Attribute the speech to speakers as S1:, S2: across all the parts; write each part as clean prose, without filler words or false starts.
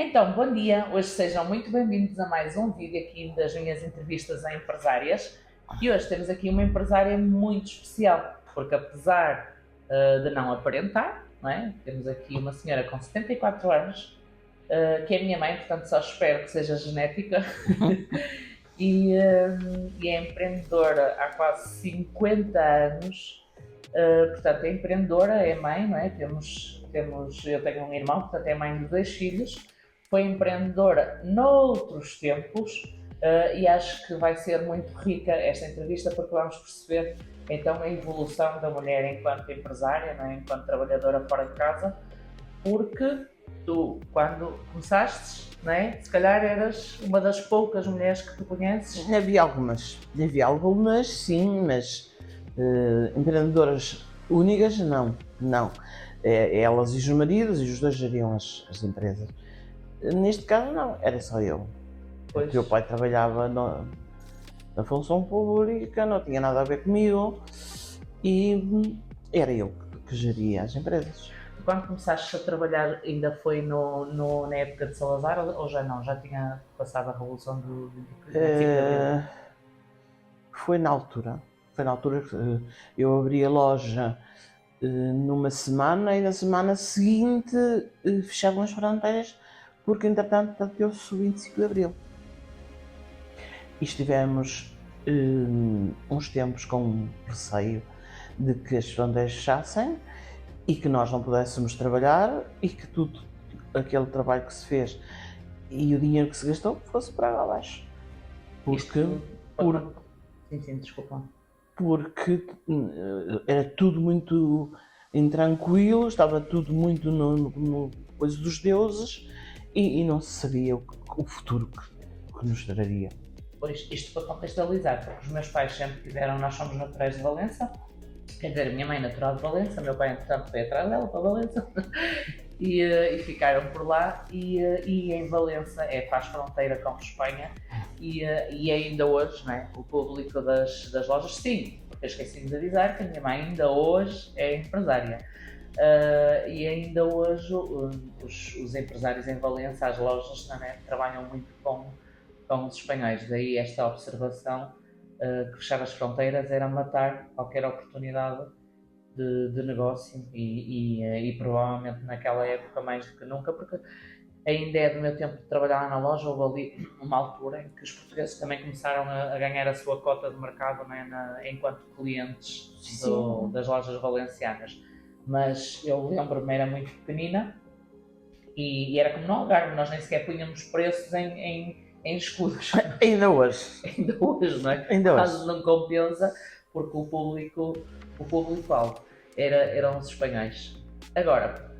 S1: Então, bom dia. Hoje sejam muito bem-vindos a mais um vídeo aqui das minhas entrevistas a empresárias. E hoje temos aqui uma empresária muito especial, porque apesar de não aparentar, não é? Temos aqui uma senhora com 74 anos, que é minha mãe, portanto só espero que seja genética, e é empreendedora há quase 50 anos. Portanto, é empreendedora, é mãe, não é? Eu tenho um irmão, portanto é mãe de dois filhos. Foi empreendedora noutros tempos, e acho que vai ser muito rica esta entrevista porque vamos perceber então a evolução da mulher enquanto empresária, não é? Enquanto trabalhadora fora de casa, porque tu, quando começaste, não é? Se calhar eras uma das poucas mulheres que tu conheces.
S2: Havia algumas sim, mas empreendedoras únicas, não. Elas e os maridos e os dois geriam as empresas. Neste caso não, era só eu.
S1: Pois,
S2: O meu pai trabalhava na função pública, não tinha nada a ver comigo e era eu que geria as empresas.
S1: quando começaste a trabalhar, ainda foi na época de Salazar ou já não? Já tinha passado a Revolução do 25 de Abril?
S2: Eh, foi na altura que eu abri a loja numa semana e na semana seguinte fechavam as fronteiras porque entretanto bateu-se o 25 de Abril. E estivemos uns tempos com receio de que as fronteiras fechassem e que nós não pudéssemos trabalhar e que tudo aquele trabalho que se fez e o dinheiro que se gastou fosse para água abaixo.
S1: Isto,
S2: Por,
S1: sim, desculpa.
S2: porque era tudo muito intranquilo, estava tudo muito no coisa dos deuses e não se sabia o futuro que nos traria.
S1: Pois, isto para contextualizar, porque os meus pais sempre tiveram, nós somos naturais de Valença, quer dizer, a minha mãe é natural de Valença, meu pai entretanto foi atrás dela para Valença, e ficaram por lá, e em Valença faz fronteira com Espanha, e ainda hoje, não é? O público das lojas, sim, porque eu esqueci de avisar que a minha mãe ainda hoje é empresária. E ainda hoje os empresários em Valença, as lojas, não é? Trabalham muito com os espanhóis, daí esta observação, que fechar as fronteiras era matar qualquer oportunidade de negócio e provavelmente naquela época mais do que nunca, porque ainda é do meu tempo de trabalhar lá na loja, houve ali uma altura em que os portugueses também começaram a ganhar a sua cota de mercado, né, enquanto clientes das lojas valencianas. Mas eu lembro-me, era muito pequenina e era como no Algarve, nós nem sequer punhamos preços em escudos.
S2: Ainda hoje.
S1: Ainda hoje, não é?
S2: Ainda
S1: Quase
S2: hoje.
S1: não compensa porque o público-alvo eram os espanhóis. Agora,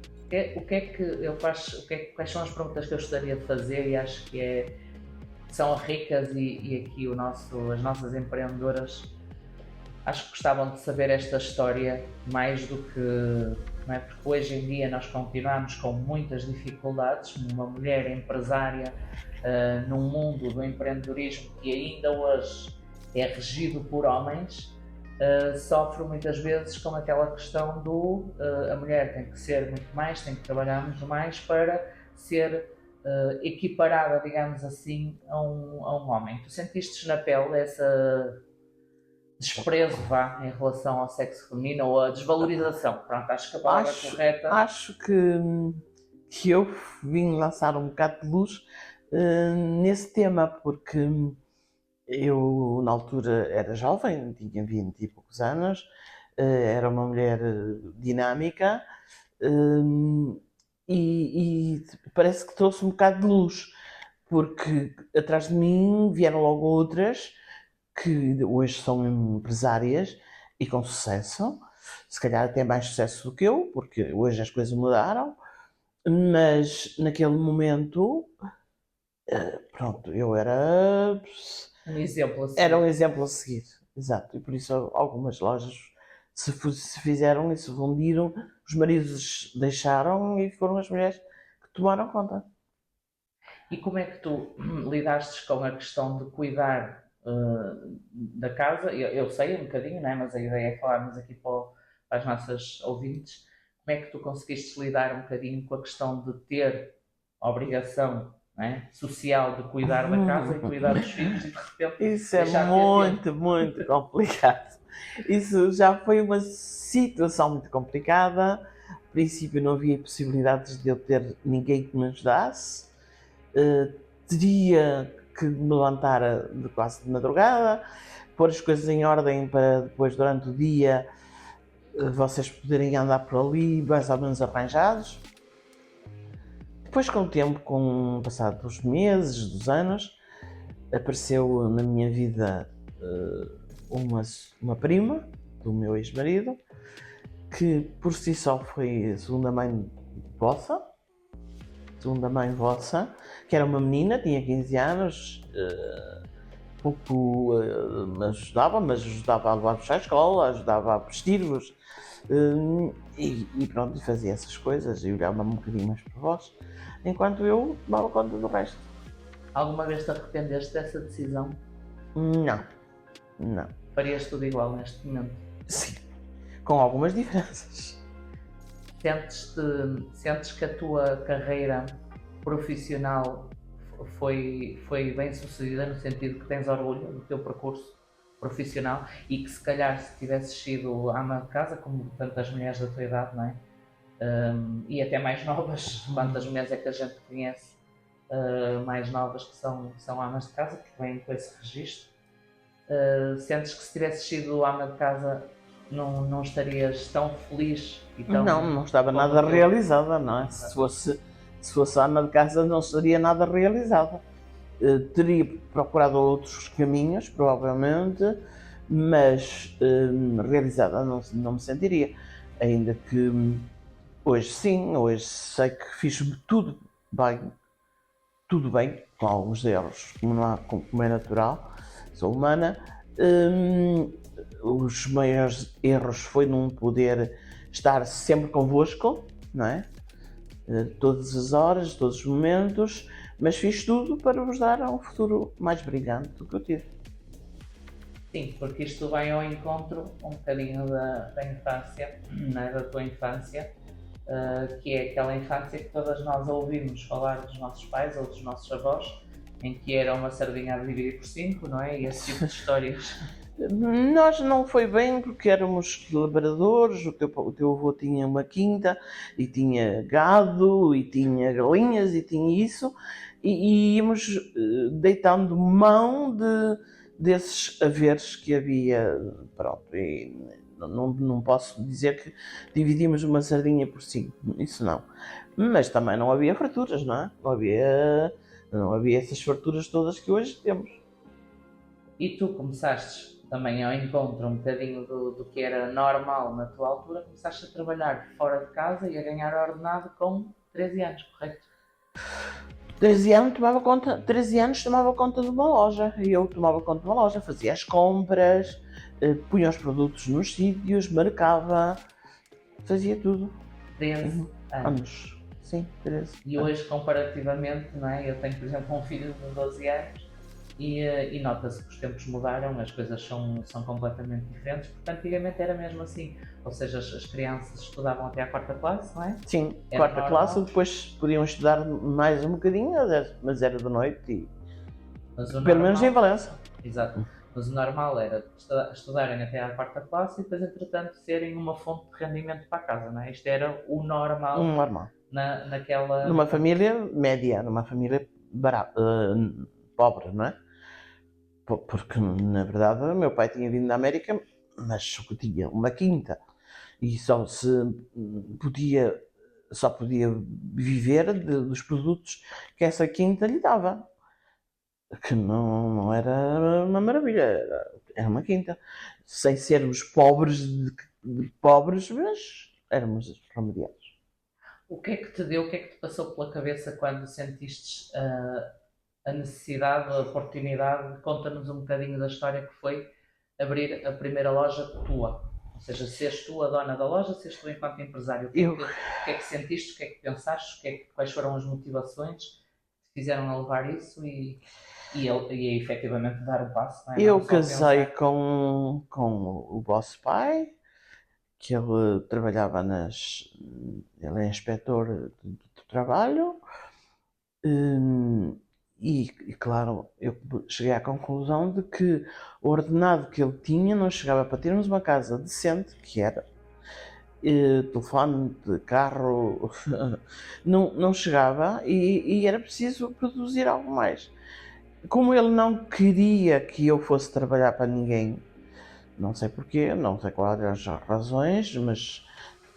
S1: o que é que eu faço, quais são as perguntas que eu gostaria de fazer e acho que são ricas e aqui as nossas empreendedoras acho que gostavam de saber esta história mais do que, não é? Porque hoje em dia nós continuamos com muitas dificuldades, uma mulher empresária num mundo do empreendedorismo que ainda hoje é regido por homens, sofre muitas vezes com aquela questão do a mulher tem que ser muito mais, tem que trabalhar muito mais para ser equiparada, digamos assim, a um homem. Tu sentiste na pele essa desprezo, vá, em relação ao sexo feminino ou a desvalorização? Pronto, acho que a palavra
S2: Acho,
S1: correta.
S2: acho que eu vim lançar um bocado de luz nesse tema, porque eu na altura era jovem, tinha 20 e poucos anos, era uma mulher dinâmica e parece que trouxe um bocado de luz, porque atrás de mim vieram logo outras que hoje são empresárias e com sucesso, se calhar até mais sucesso do que eu, porque hoje as coisas mudaram, mas naquele momento, pronto, eu
S1: Um exemplo
S2: era um
S1: assim.
S2: exemplo a seguir, exato, e por isso algumas lojas se fizeram e se fundiram, os maridos deixaram e foram as mulheres que tomaram conta.
S1: E como é que tu lidaste com a questão de cuidar da casa? Eu sei um bocadinho, né? Mas a ideia é falarmos aqui para as nossas ouvintes. Como é que tu conseguiste lidar um bocadinho com a questão de ter obrigação, não é, social de cuidar da casa e cuidar dos filhos e de repente
S2: Isso é
S1: deixar de ter tempo.
S2: muito complicado. Isso já foi uma situação muito complicada. A princípio não havia possibilidades de eu ter ninguém que me ajudasse. Teria que me levantar de quase de madrugada, pôr as coisas em ordem para depois, durante o dia, vocês poderem andar por ali mais ou menos arranjados. Depois, com o tempo, com o passar dos meses, dos anos, apareceu na minha vida uma prima do meu ex-marido, que por si só foi segunda mãe vossa, que era uma menina, tinha 15 anos, pouco me ajudava, mas ajudava a levar-vos à escola, ajudava a vestir-vos, e pronto, fazia essas coisas e olhava um bocadinho mais para vós, enquanto eu tomava conta do resto.
S1: Alguma vez te arrependeste dessa decisão?
S2: Não.
S1: Farias tudo igual neste momento?
S2: Sim, com algumas diferenças.
S1: Sentes que a tua carreira profissional foi bem sucedida, no sentido que tens orgulho do teu percurso profissional e que se calhar se tivesses sido ama de casa, como tantas mulheres da tua idade, não é? E até mais novas, quantas mulheres é que a gente conhece mais novas que são amas de casa, porque vêm com esse registro. Sentes que se tivesses sido ama de casa não estarias tão feliz e tão...
S2: Não estava nada realizada, não é? Se fosse ama de casa não seria nada realizada. Teria procurado outros caminhos, provavelmente, mas realizada não me sentiria. Ainda que hoje sim, hoje sei que fiz tudo bem, com alguns erros, como é natural, sou humana. Os maiores erros foi não poder estar sempre convosco, não é? Todas as horas, todos os momentos, mas fiz tudo para vos dar um futuro mais brilhante do que eu tive.
S1: Sim, porque isto vai ao encontro um bocadinho da infância, né, da tua infância, que é aquela infância que todas nós ouvimos falar dos nossos pais ou dos nossos avós, em que era uma sardinha a dividir por 5, não é? E esse tipo de histórias.
S2: Nós não foi bem porque éramos labradores, o teu avô tinha uma quinta e tinha gado e tinha galinhas e tinha isso, e íamos deitando mão desses haveres que havia, pronto, e não posso dizer que dividimos uma sardinha por 5, isso não. Mas também não havia farturas, não é? Não havia essas farturas todas que hoje temos.
S1: E tu começaste também ao encontro um bocadinho do que era normal na tua altura, começaste a trabalhar fora de casa e a ganhar ordenado com 13 anos, correto?
S2: 13 anos tomava conta de uma loja, e eu tomava conta de uma loja, fazia as compras, punha os produtos nos sítios, marcava, fazia tudo.
S1: 13 anos.
S2: Sim, 13.
S1: E hoje, comparativamente, não é? Eu tenho, por exemplo, um filho de 12 anos e nota-se que os tempos mudaram, as coisas são completamente diferentes, porque antigamente era mesmo assim, ou seja, as crianças estudavam até à quarta classe, não é?
S2: Sim,
S1: Era
S2: quarta
S1: normal.
S2: classe, depois podiam estudar mais um bocadinho, mas era de noite e pelo menos em Valença.
S1: Exato. Mas o normal era estudarem até à quarta classe e depois, entretanto, serem uma fonte de rendimento para a casa, não é? Isto era o normal.
S2: Normal.
S1: Naquela...
S2: Numa família média, numa família pobre, não é? Porque, na verdade, o meu pai tinha vindo da América, mas só tinha uma quinta e só podia viver dos produtos que essa quinta lhe dava, que não era uma maravilha, era uma quinta, sem sermos pobres de pobres, mas éramos remediados.
S1: O que é que te deu, o que é que te passou pela cabeça quando sentiste a necessidade, a oportunidade? Conta-nos um bocadinho da história que foi abrir a primeira loja tua. Ou seja, seres tu a dona da loja, seres tu enquanto empresário. O que é que sentiste, o que é que pensaste, quais foram as motivações que te fizeram a levar isso e efetivamente dar o passo? Não é?
S2: Eu casei com o vosso pai, que ele trabalhava ele é inspetor de trabalho, Hum, e claro, eu cheguei à conclusão de que o ordenado que ele tinha não chegava para termos uma casa decente, que era telefone, de carro, não chegava e era preciso produzir algo mais. Como ele não queria que eu fosse trabalhar para ninguém, não sei porquê, não sei quais eram as razões, mas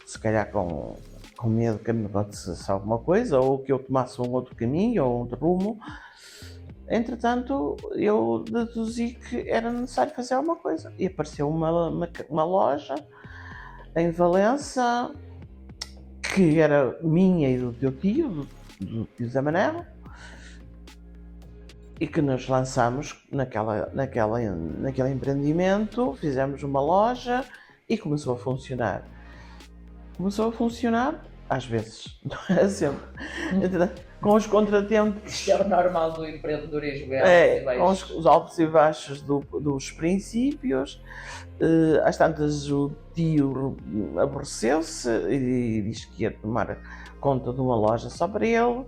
S2: se calhar com medo que me acontecesse alguma coisa, ou que eu tomasse um outro caminho, ou outro rumo. Entretanto, eu deduzi que era necessário fazer alguma coisa. E apareceu uma loja em Valença, que era minha e do teu tio, do tio Zé Manel, e que nos lançamos naquele empreendimento, fizemos uma loja e começou a funcionar. Começou a funcionar, às vezes, não é sempre, com os contratempos.
S1: Isto é o normal do empreendedorismo, é altos e
S2: Com
S1: baixos.
S2: os altos e baixos dos princípios. Às tantas o tio aborreceu-se e disse que ia tomar conta de uma loja só para ele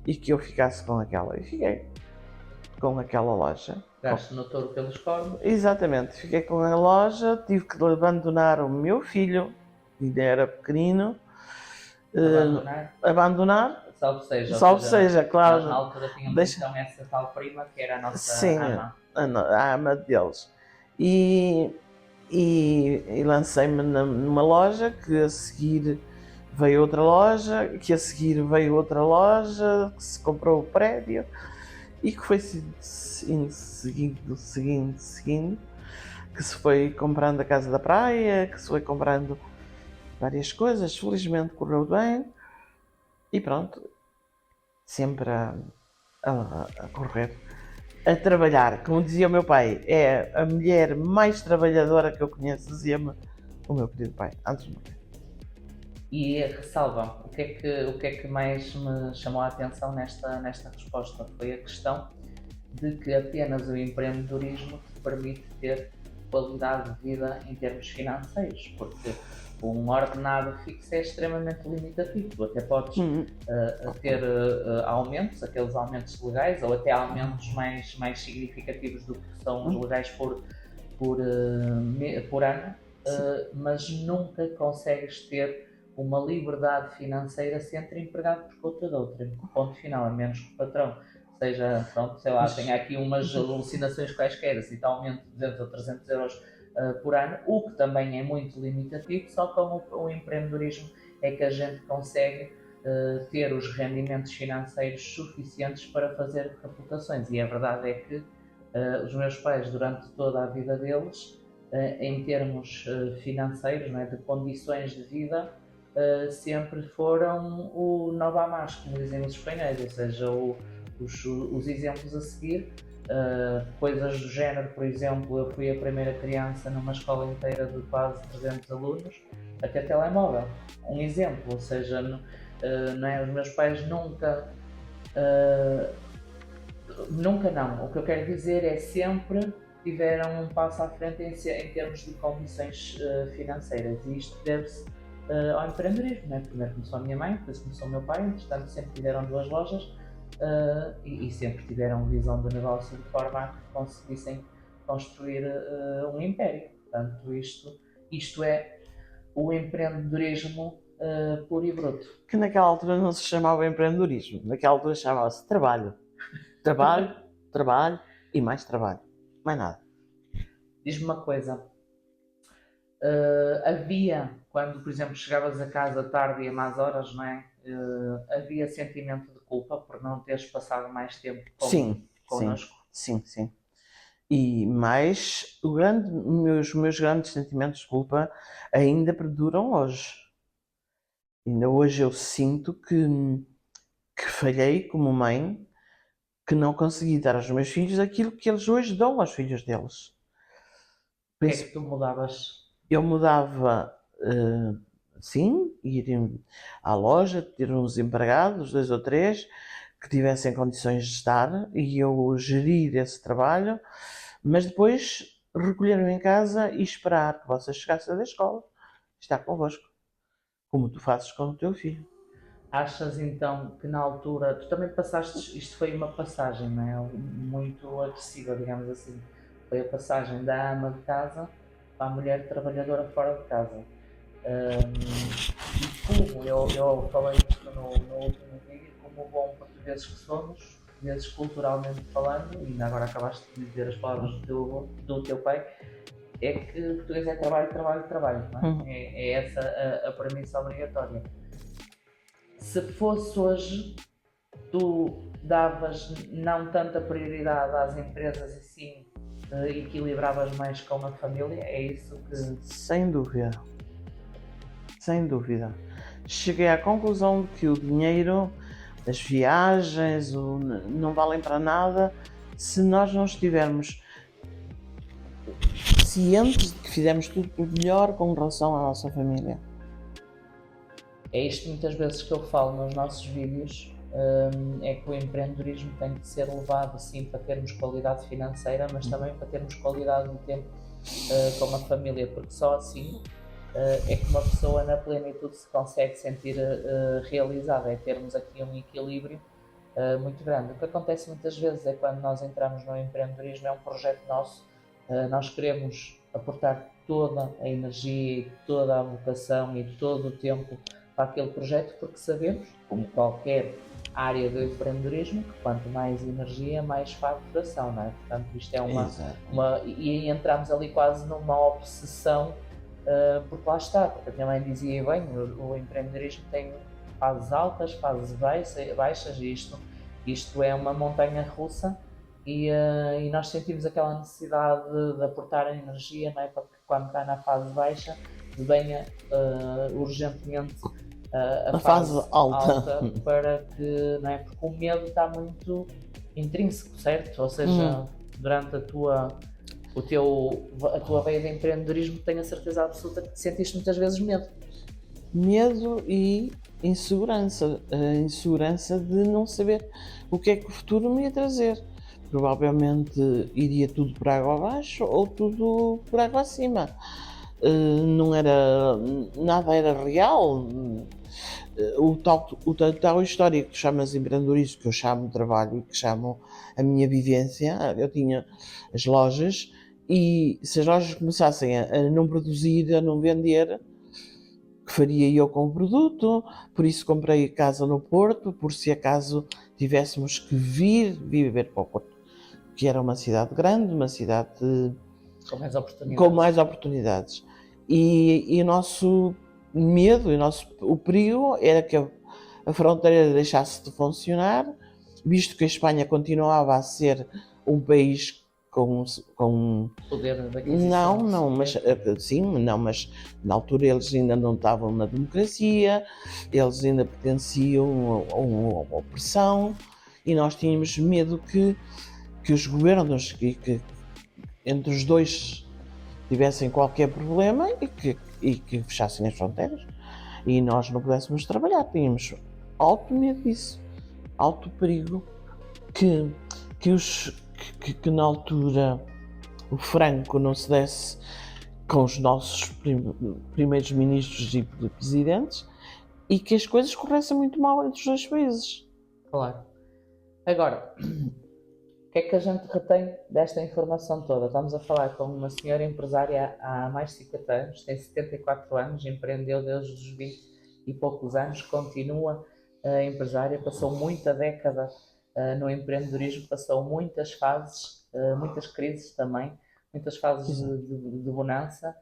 S2: e que eu ficasse com aquela. E fiquei com aquela loja.
S1: Gasto no touro pelos cornos.
S2: Exatamente, fiquei com a loja, tive que abandonar o meu filho, ainda era pequenino. Abandonar.
S1: Salve
S2: seja, claro.
S1: Nós na altura tínhamos então essa tal prima que era a nossa
S2: sim,
S1: ama.
S2: A ama deles. E lancei-me numa loja, que a seguir veio outra loja, que a seguir veio outra loja, que se comprou o prédio e que foi seguindo, que se foi comprando a casa da praia, que se foi comprando várias coisas. Felizmente correu bem e pronto, sempre a correr, a trabalhar. Como dizia o meu pai, é a mulher mais trabalhadora que eu conheço, dizia-me o meu querido pai, antes de morrer.
S1: E ressalva, o que é que mais me chamou a atenção nesta resposta? Foi a questão de que apenas o empreendedorismo te permite ter qualidade de vida em termos financeiros, porque um ordenado fixo é extremamente limitativo. Tu até podes ter aumentos, aqueles aumentos legais, ou até aumentos mais significativos do que são os legais por ano, mas nunca consegues ter uma liberdade financeira se entre empregado por conta de outra. Ponto final, a menos que o patrão seja, pronto, sei lá, tenha aqui umas alucinações quaisquer, assim, de aumento de 200 ou 300 euros por ano, o que também é muito limitativo. Só com o empreendedorismo é que a gente consegue ter os rendimentos financeiros suficientes para fazer reputações. E a verdade é que os meus pais, durante toda a vida deles, em termos financeiros, não é, de condições de vida, sempre foram o nova más, como dizem os espanhóis, ou seja, os exemplos a seguir. Coisas do género, por exemplo, eu fui a primeira criança numa escola inteira de quase 300 alunos a ter telemóvel. Um exemplo, ou seja, não é, os meus pais nunca não. O que eu quero dizer é sempre tiveram um passo à frente em termos de condições financeiras, e isto deve-se ao empreendedorismo, né? Primeiro começou a minha mãe, depois começou o meu pai, entretanto sempre tiveram duas lojas e sempre tiveram visão de negócio de forma a que conseguissem construir um império. Portanto, isto é o empreendedorismo puro e bruto.
S2: Que naquela altura não se chamava empreendedorismo, naquela altura chamava-se trabalho. Trabalho, trabalho e mais trabalho. Mais nada.
S1: Diz-me uma coisa. Havia, quando por exemplo chegavas a casa tarde e a más horas, não é? Havia sentimento de culpa por não teres passado mais tempo connosco?
S2: Sim. E mais, os meus grandes sentimentos de culpa ainda perduram hoje. Ainda hoje eu sinto que falhei como mãe, que não consegui dar aos meus filhos aquilo que eles hoje dão aos filhos deles.
S1: O que é que tu mudavas?
S2: Eu mudava, sim, ir à loja, ter uns empregados, 2 ou 3, que tivessem condições de estar e eu gerir esse trabalho, mas depois recolher-me em casa e esperar que vocês chegassem da escola, estar convosco, como tu fazes com o teu filho.
S1: Achas então que na altura, tu também passaste, isto foi uma passagem, não é? Muito agressiva, digamos assim. Foi a passagem da ama de casa para a mulher trabalhadora fora de casa. E como eu falei isto no último vídeo, como bom portugueses que somos, portugueses culturalmente falando, e ainda agora acabaste de dizer as palavras do teu pai, é que português é trabalho, trabalho, trabalho, não é? É essa a premissa obrigatória. Se fosse hoje, tu davas não tanta prioridade às empresas e sim equilibravas mais com a família? É isso que.
S2: Sem dúvida. Sem dúvida. Cheguei à conclusão de que o dinheiro, as viagens, não valem para nada se nós não estivermos cientes de que fizemos tudo por melhor com relação à nossa família.
S1: É isto muitas vezes que eu falo nos nossos vídeos, é que o empreendedorismo tem que ser levado sim para termos qualidade financeira, mas também para termos qualidade de tempo com a família, porque só assim é que uma pessoa na plenitude se consegue sentir realizada, é termos aqui um equilíbrio muito grande. O que acontece muitas vezes é quando nós entramos no empreendedorismo, é um projeto nosso, nós queremos aportar toda a energia e toda a vocação e todo o tempo para aquele projeto, porque sabemos, como qualquer área do empreendedorismo, que quanto mais energia, mais faturação, não é? Portanto, isto é e entramos ali quase numa obsessão, porque lá está, porque a minha mãe dizia bem, o empreendedorismo tem fases altas, fases baixas, e isto é uma montanha russa, e nós sentimos aquela necessidade de aportar energia, não é? Para que quando está na fase baixa venha urgentemente a fase alta para que, não é? Porque o medo está muito intrínseco, certo? Ou seja, durante a tua veia de empreendedorismo, tenho a certeza absoluta que sentiste muitas vezes medo.
S2: Medo e insegurança. A insegurança de não saber o que é que o futuro me ia trazer. Provavelmente iria tudo por água abaixo ou tudo por água acima. Não era, nada era real. O tal história que tu chamas empreendedorismo, que eu chamo trabalho e que chamo a minha vivência, eu tinha as lojas, e se as lojas começassem a não produzir, a não vender, que faria eu com o produto? Por isso comprei casa no Porto, por se acaso tivéssemos que vir viver para o Porto, que era uma cidade grande, uma cidade com mais oportunidades. E o nosso medo, o perigo era que a fronteira deixasse de funcionar, visto que a Espanha continuava a ser um país com
S1: poder de aquisição.
S2: mas na altura eles ainda não estavam na democracia, eles ainda pertenciam a uma opressão, e nós tínhamos medo que os governos, que entre os dois tivessem qualquer problema e que fechassem as fronteiras e nós não pudéssemos trabalhar. Tínhamos alto medo disso, alto perigo que na altura o Franco não se desse com os nossos primeiros ministros e presidentes, e que as coisas corressem muito mal entre os dois países.
S1: Claro. Agora, o que é que a gente retém desta informação toda? Estamos a falar com uma senhora empresária há mais de 50 anos, tem 74 anos, empreendeu desde os 20 e poucos anos, continua empresária, passou muita década no empreendedorismo, passou muitas fases, muitas crises também, muitas fases de bonança.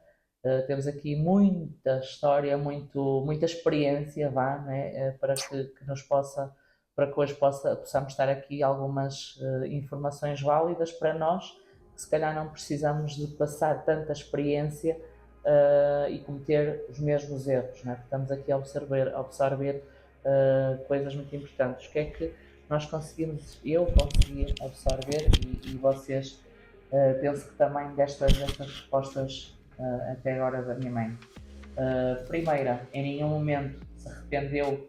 S1: Temos aqui muita história, muita experiência, né, para que hoje possamos estar aqui algumas informações válidas para nós, que se calhar não precisamos de passar tanta experiência e cometer os mesmos erros, né? Estamos aqui a absorver coisas muito importantes. O que é que eu consegui absorver, e vocês penso que também destas respostas até agora da minha mãe. Primeira, em nenhum momento se arrependeu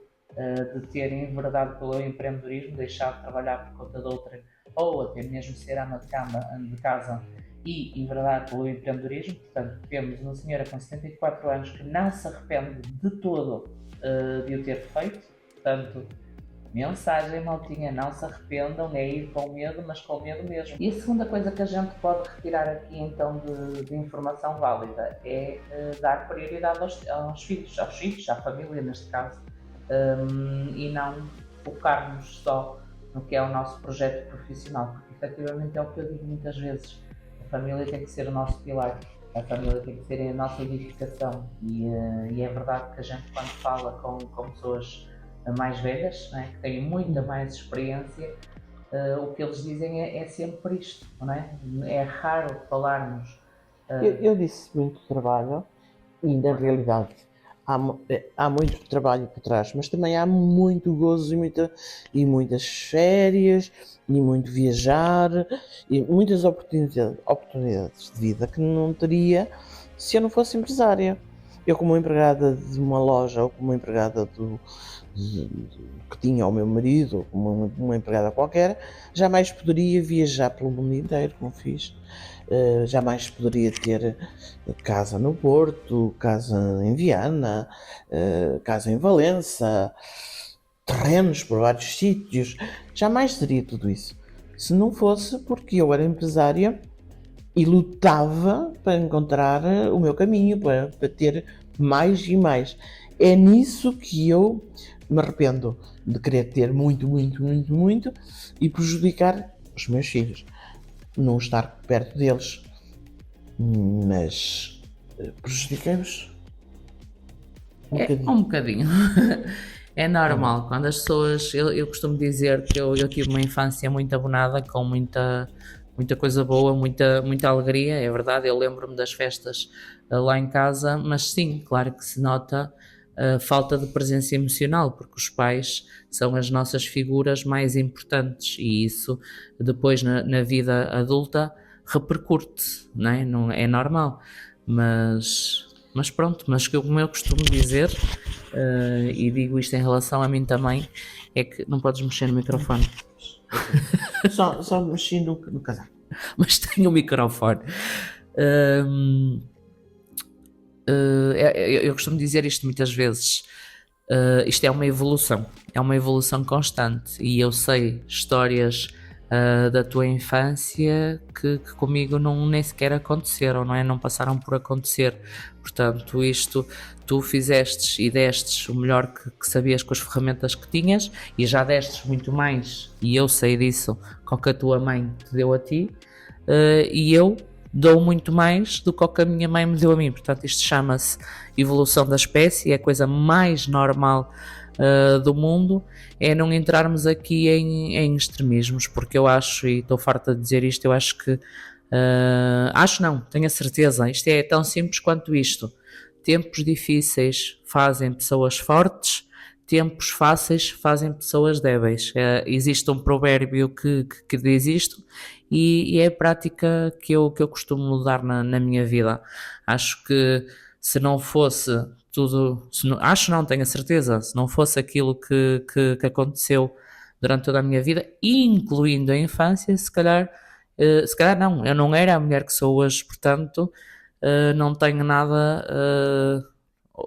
S1: de ter enverdado pelo empreendedorismo, deixar de trabalhar por conta de outra, ou até mesmo ser ama de casa e enverdar pelo empreendedorismo. Portanto, temos uma senhora com 74 anos que não se arrepende de todo de o ter feito. Portanto, mensagem, maltinha, não se arrependam, é ir com medo, mas com medo mesmo. E a segunda coisa que a gente pode retirar aqui então de informação válida é dar prioridade aos filhos, à família neste caso, e não focarmos só no que é o nosso projeto profissional, porque efetivamente é o que eu digo muitas vezes, a família tem que ser o nosso pilar, a família tem que ser a nossa edificação e é verdade que a gente quando fala com pessoas mais velhas, né, que têm muita mais experiência, o que eles dizem é sempre isto, não é? É raro falarmos.
S2: Eu disse muito trabalho e na realidade há muito trabalho por trás, mas também há muito gozo e muitas férias e muito viajar e muitas oportunidades de vida que não teria se eu não fosse empresária. Eu como empregada de uma loja ou como empregada que tinha o meu marido ou como uma empregada qualquer, jamais poderia viajar pelo mundo inteiro como fiz. Jamais poderia ter casa no Porto, casa em Viana, casa em Valença, terrenos por vários sítios. Jamais teria tudo isso. Se não fosse porque eu era empresária e lutava para encontrar o meu caminho, para ter mais e mais. É nisso que eu me arrependo de querer ter muito e prejudicar os meus filhos. Não estar perto deles, mas prejudiquei-os
S1: Um bocadinho. É normal, quando as pessoas. Eu costumo dizer que eu tive uma infância muito abonada, com muita coisa boa, muita alegria, é verdade. Eu lembro-me das festas lá em casa, mas sim, claro que se nota a falta de presença emocional, porque os pais são as nossas figuras mais importantes e isso depois na vida adulta repercute, não é? Não, é normal, mas pronto, mas como eu costumo dizer, e digo isto em relação a mim também, é que não podes mexer no microfone.
S2: Só mexi no casaco.
S1: Mas tenho o microfone. Eu costumo dizer isto muitas vezes. Isto é uma evolução constante. E eu sei histórias da tua infância que comigo nem sequer aconteceram, não é? Não passaram por acontecer. Portanto, isto tu fizestes e destes o melhor que sabias com as ferramentas que tinhas e já destes muito mais, e eu sei disso, com o que a tua mãe te deu a ti, e eu dou muito mais do que o que a minha mãe me deu a mim. Portanto, isto chama-se evolução da espécie, é a coisa mais normal do mundo, é não entrarmos aqui em extremismos, porque eu acho, e estou farta de dizer isto, eu acho que acho não, tenho a certeza, isto é tão simples quanto isto: tempos difíceis fazem pessoas fortes, tempos fáceis fazem pessoas débeis. Existe um provérbio que diz isto e é a prática que eu costumo dar na minha vida. Acho que se não fosse tudo, tenho a certeza, se não fosse aquilo que aconteceu durante toda a minha vida, incluindo a infância, se calhar não, eu não era a mulher que sou hoje, portanto não tenho nada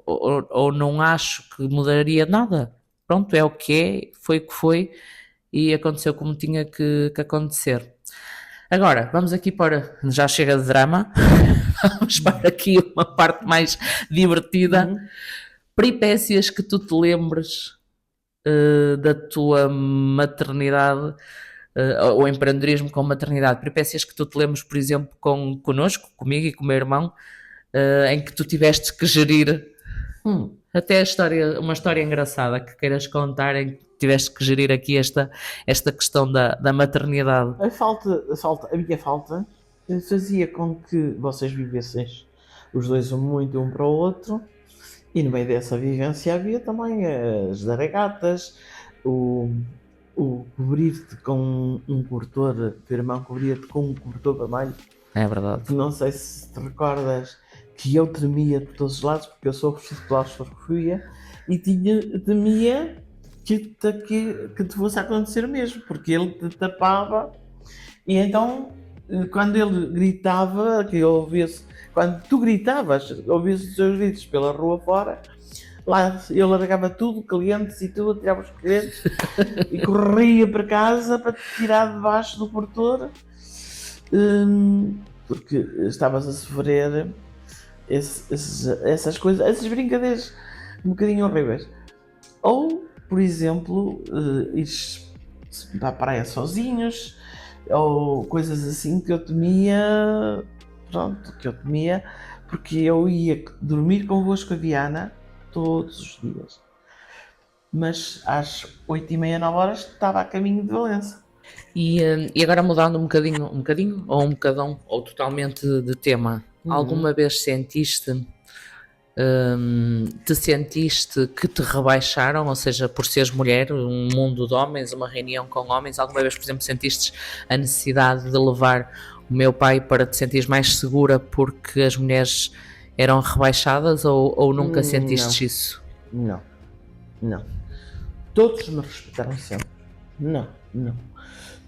S1: ou não acho que mudaria nada. Pronto, é o que é, foi o que foi e aconteceu como tinha que acontecer. Agora, vamos aqui para, já chega de drama, vamos para aqui uma parte mais divertida. Peripécias que tu te lembres da tua maternidade, ou empreendedorismo com maternidade, peripécias que tu te lembres, por exemplo, connosco, comigo e com o meu irmão, em que tu tiveste que gerir até uma história engraçada que queiras contar, em que tiveste que gerir aqui esta questão da maternidade.
S2: A minha falta fazia com que vocês vivessem os dois muito um para o outro, e no meio dessa vivência havia também as daragatas, o cobrir-te com um cobertor, o teu irmão cobria-te com um cobertor vermelho.
S1: É verdade.
S2: Não sei se te recordas que eu tremia por todos os lados, porque eu sou claustrofobia e temia que te fosse acontecer mesmo, porque ele te tapava e então quando ele gritava, que eu ouvia-se, quando tu gritavas, ouvia-se os teus gritos pela rua fora, Lá eu largava tudo, clientes e tudo, tirava os clientes e corria para casa para te tirar debaixo do portão, porque estavas a sofrer essas coisas, essas brincadeiras um bocadinho horríveis. Ou, por exemplo, ires para a praia sozinhos, ou coisas assim que eu temia, porque eu ia dormir convosco a Viana todos os dias. Mas às 8h30, 9 horas estava a caminho de Valença.
S3: E agora mudando um bocadinho, ou um bocadão, ou totalmente de tema, alguma vez te sentiste que te rebaixaram, ou seja, por seres mulher, um mundo de homens, uma reunião com homens, alguma vez, por exemplo, sentiste a necessidade de levar o meu pai para te sentires mais segura porque as mulheres eram rebaixadas ou nunca sentiste isso?
S2: Não. Todos me respeitaram sempre. Não.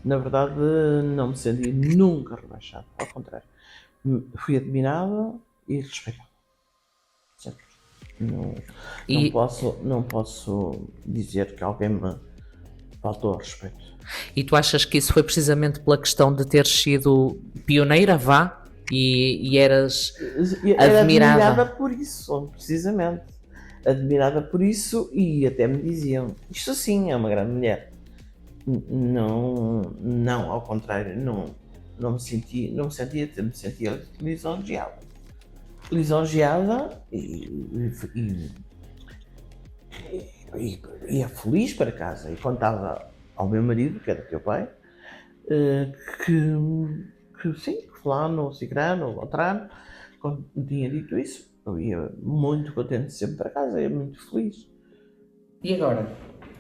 S2: Na verdade, não me senti nunca rebaixado, ao contrário. Fui admirado e respeitado. Sempre. Não posso dizer que alguém me faltou ao respeito.
S3: E tu achas que isso foi precisamente pela questão de teres sido pioneira, vá, e eras
S2: Era
S3: admirada?
S2: admirada por isso, precisamente. Admirada por isso, e até me diziam, isto sim é uma grande mulher. Não, ao contrário, não me sentia lisonjeada e ia feliz para casa e contava ao meu marido, que era teu pai, que sim, que fulano, cicrano, beltrano, quando me tinha dito isso, eu ia muito contente sempre para casa, ia muito feliz.
S3: E agora,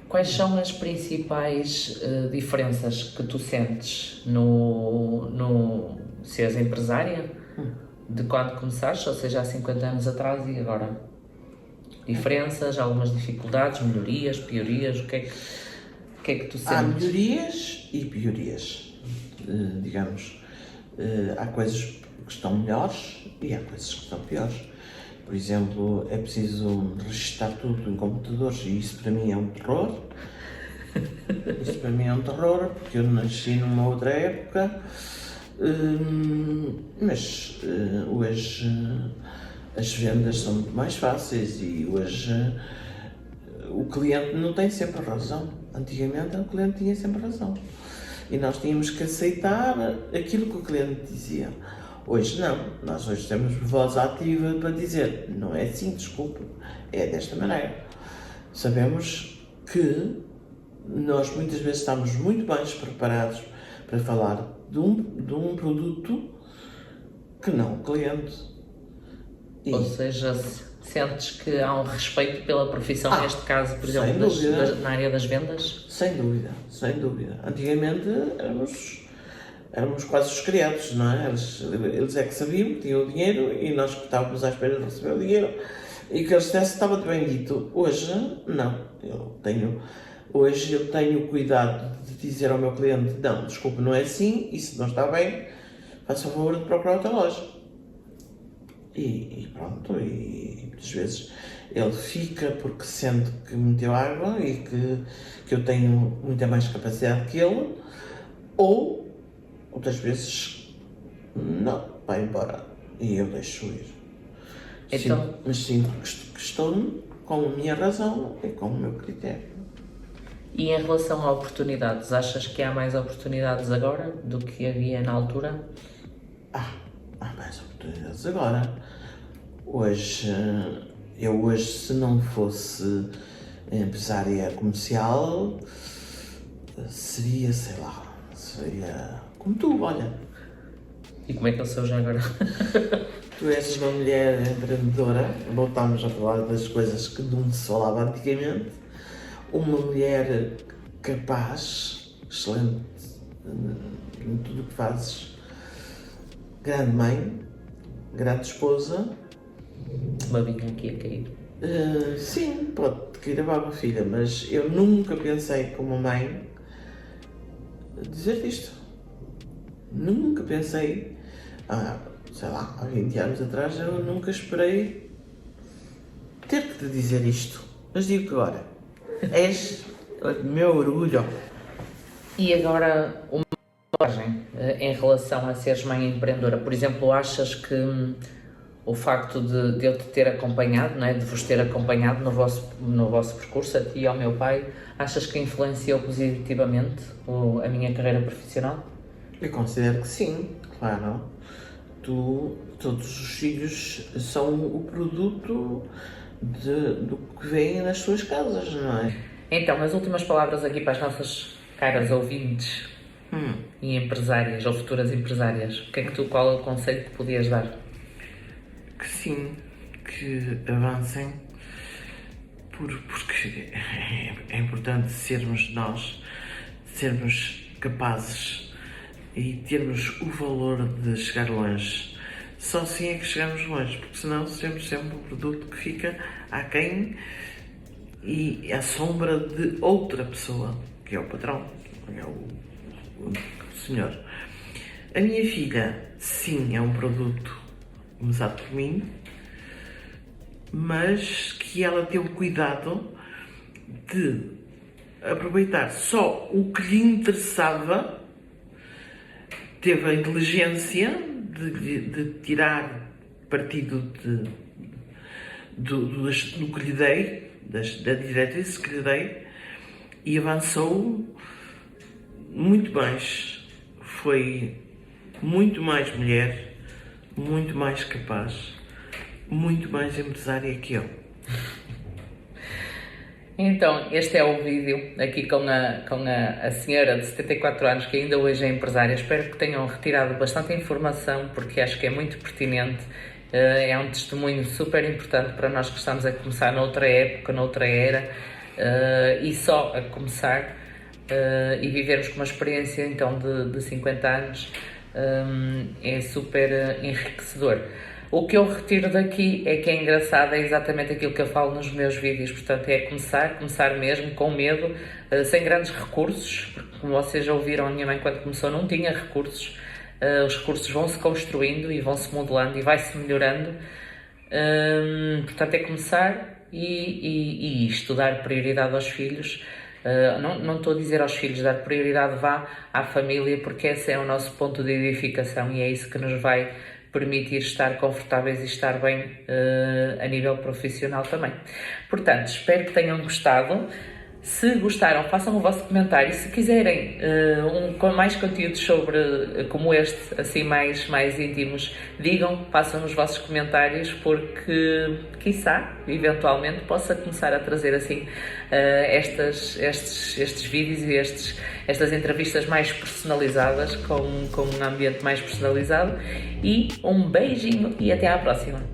S3: quais são as principais diferenças que tu sentes no seres empresária de quando começaste, ou seja, há 50 anos atrás e agora? Diferenças, algumas dificuldades, melhorias, piorias, o que é que tu sentes?
S2: Há melhorias e piorias, digamos. Há coisas que estão melhores e há coisas que estão piores. Por exemplo, é preciso registrar tudo em computadores e isso para mim é um terror. Porque eu nasci numa outra época, mas hoje as vendas são muito mais fáceis e hoje o cliente não tem sempre razão. Antigamente o cliente tinha sempre razão e nós tínhamos que aceitar aquilo que o cliente dizia. Hoje não, nós hoje temos voz ativa para dizer, não é assim, desculpe, é desta maneira. Sabemos que nós muitas vezes estamos muito bem preparados para falar de um produto que não o cliente.
S3: Ou seja, sentes que há um respeito pela profissão, neste caso, por exemplo, na área das vendas?
S2: Sem dúvida. Antigamente éramos quase os criados, não é? Eles é que sabiam que tinham o dinheiro e nós que estávamos à espera de receber o dinheiro e que eles dissessem estava de bem dito. Hoje, não. Hoje eu tenho cuidado de dizer ao meu cliente, não, desculpe, não é assim, isso não está bem, faça o favor de procurar outra loja. E pronto, e muitas vezes ele fica porque sente que meteu água e que eu tenho muita mais capacidade que ele, ou outras vezes não, vai embora e eu deixo ir.
S3: Então,
S2: Mas sinto que estou com a minha razão e com o meu critério.
S3: E em relação a oportunidades, achas que há mais oportunidades agora do que havia na altura?
S2: Há mais oportunidades agora. Hoje, se não fosse empresária comercial, seria como tu, olha.
S3: E como é que eu sou já agora?
S2: Tu és uma mulher empreendedora, voltámos a falar das coisas que não se falava antigamente, uma mulher capaz, excelente em tudo o que fazes, grande mãe, grande esposa.
S3: Uma bica aqui a cair.
S2: Sim, pode cair a baba, filha, mas eu nunca pensei como mãe dizer isto. Nunca pensei, há 20 anos atrás, eu nunca esperei ter que de dizer isto, mas digo-te agora. És o meu orgulho.
S3: E agora, uma mensagem em relação a seres mãe empreendedora. Por exemplo, achas que o facto de eu te ter acompanhado, não é? De vos ter acompanhado no vosso percurso, a ti e ao meu pai, achas que influenciou positivamente a minha carreira profissional?
S2: Eu considero que sim, claro. Todos os filhos são o produto do que vem nas suas casas, não é?
S3: Então, as últimas palavras aqui para as nossas caras ouvintes e empresárias ou futuras empresárias. Qual é o conselho que podias dar?
S2: Que sim, que avancem, porque é importante sermos nós, sermos capazes e termos o valor de chegar longe. Só assim é que chegamos longe, porque senão seremos sempre um produto que fica aquém e à sombra de outra pessoa, que é o patrão, que é o senhor. A minha filha, sim, é um produto começado por mim, mas que ela teve o cuidado de aproveitar só o que lhe interessava, teve a inteligência de tirar partido do que lhe dei, da diretriz que lhe dei, e avançou muito mais. Foi muito mais mulher, muito mais capaz, muito mais empresária que eu.
S3: Então, este é o vídeo aqui com a senhora de 74 anos que ainda hoje é empresária. Espero que tenham retirado bastante informação, porque acho que é muito pertinente. É um testemunho super importante para nós que estamos a começar noutra época, noutra era, e só a começar, e vivermos com uma experiência então de 50 anos é super enriquecedor. O que eu retiro daqui é que é engraçado, é exatamente aquilo que eu falo nos meus vídeos, portanto é começar mesmo, com medo, sem grandes recursos, porque como vocês já ouviram, a minha mãe quando começou não tinha recursos, os recursos vão-se construindo e vão-se modelando e vai-se melhorando, portanto é começar e estudar prioridade aos filhos. Não estou a dizer aos filhos dar prioridade, vá à família, porque esse é o nosso ponto de edificação e é isso que nos vai permitir estar confortáveis e estar bem a nível profissional também. Portanto, espero que tenham gostado. Se gostaram, façam o vosso comentário. Se quiserem com mais conteúdos sobre como este, assim mais íntimos, digam, façam os vossos comentários, porque quiçá, eventualmente, possa começar a trazer assim estes vídeos e estas entrevistas mais personalizadas, com um ambiente mais personalizado. E um beijinho e até à próxima!